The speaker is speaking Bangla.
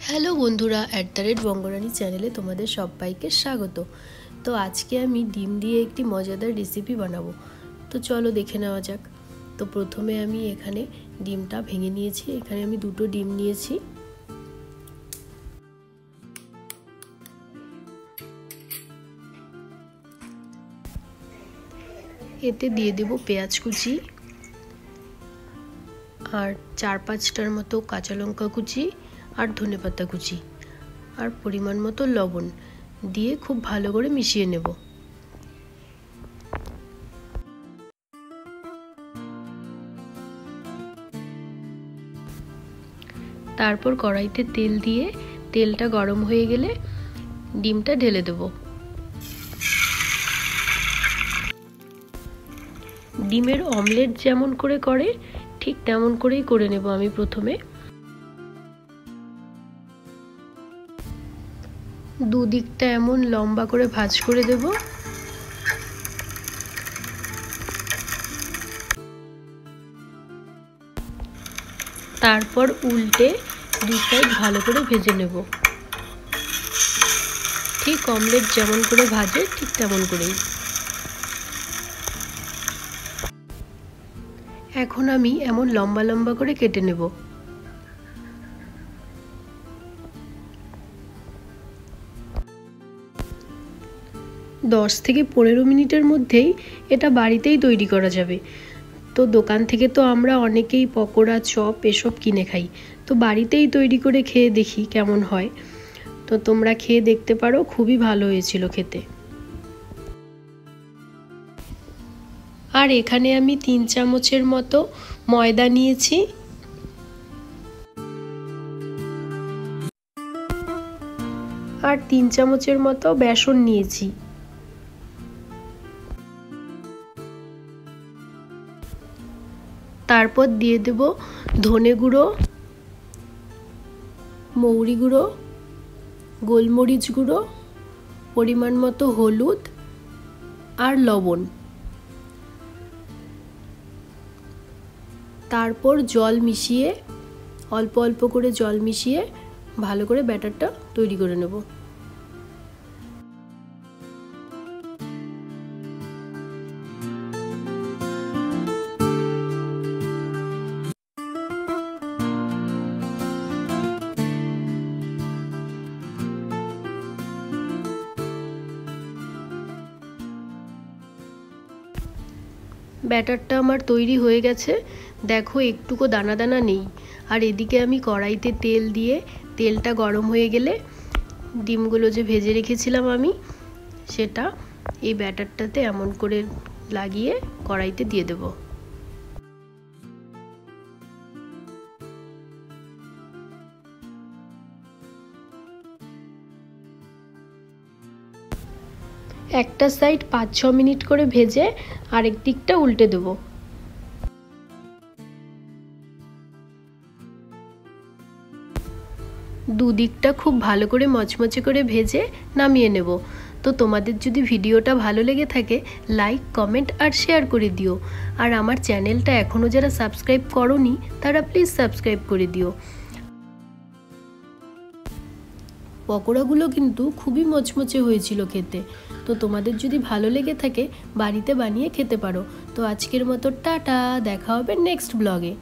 হ্যালো বন্ধুরা, @বঙ্গরানী চ্যানেলে তোমাদের সবাইকে স্বাগত। তো আজকে আমি ডিম দিয়ে একটি মজাদার রেসিপি বানাবো। তো চলো দেখে নেওয়া যাক। তো প্রথমে আমি এখানে ডিমটা ভেঙে নিয়েছি। এখানে আমি 2টো ডিম নিয়েছি। এতে দিয়ে দেব পেঁয়াজ কুচি আর 4-5টার মতো কাঁচা লঙ্কা কুচি আর ধনেপাতা কুচি আর পরিমাণ মতো লবণ দিয়ে খুব ভালো করে মিশিয়ে নেব। তারপর কড়াইতে তেল দিয়ে তেলটা গরম হয়ে গেলে ডিমটা ঢেলে দেব। ডিমের অমলেট যেমন করে ঠিক তেমন করেই করে নেব আমি। প্রথমে দুদিকটা এমন লম্বা করে ভাঁজ করে দেব। তারপর উল্টে দুই সাইড ভালো করে ভেজে নেব, ঠিক অমলেট যেমন করে ভাজে ঠিক তেমন করেই। এখন আমি এমন লম্বা লম্বা করে কেটে নেব। দশ থেকে 15 মিনিটের মধ্যেই এটা বাড়িতেই তৈরি করা যাবে। তো দোকান থেকে তো আমরা অনেকেই পকোড়া, চপ এসব কিনে খাই। তো বাড়িতেই তৈরি করে খেয়ে দেখি কেমন হয়। তো তোমরা খেয়ে দেখতে পারো, খুবই ভালো হয়েছিল খেতে। আর এখানে আমি 3 চামচের মতো ময়দা নিয়েছি। আর 3 চামচের মতো বেসন নিয়েছি। তারপর দিয়ে দেব ধনে গুঁড়ো, মৌরি গুঁড়ো, গোলমরিচ গুঁড়ো, পরিমাণ মতো হলুদ আর লবণ। তারপর জল মিশিয়ে, অল্প অল্প করে জল মিশিয়ে ভালো করে ব্যাটারটা তৈরি করে নেব। ব্যাটারটা আমার তৈরি হয়ে গেছে। দেখো একটুকু দানা দানা নেই। আর এদিকে আমি কড়াইতে তেল দিয়ে তেলটা গরম হয়ে গেলে ডিমগুলো যে ভেজে রেখেছিলাম আমি, সেটা এই ব্যাটারটাতে এমন করে লাগিয়ে কড়াইতে দিয়ে দেব। একটা সাইড 5-6 মিনিট করে ভেজে আরেক দিকটা উল্টে দেব। দুদিকটা খুব ভালো করে মচমচে করে ভেজে নামিয়ে নেব। তো তোমাদের যদি ভিডিওটা ভালো লেগে থাকে, লাইক, কমেন্ট আর শেয়ার করে দিও। আর আমার চ্যানেলটা এখনও যারা সাবস্ক্রাইব করোনি তারা প্লিজ সাবস্ক্রাইব করে দিও। পকোড়াগুলো কিন্তু খুবই মচমচে হয়েছিল খেতে। তো তোমাদের যদি ভালো লেগে থাকে বাড়িতে বানিয়ে খেতে পারো। তো আজকের মতো টাটা, দেখা হবে নেক্সট ব্লগে।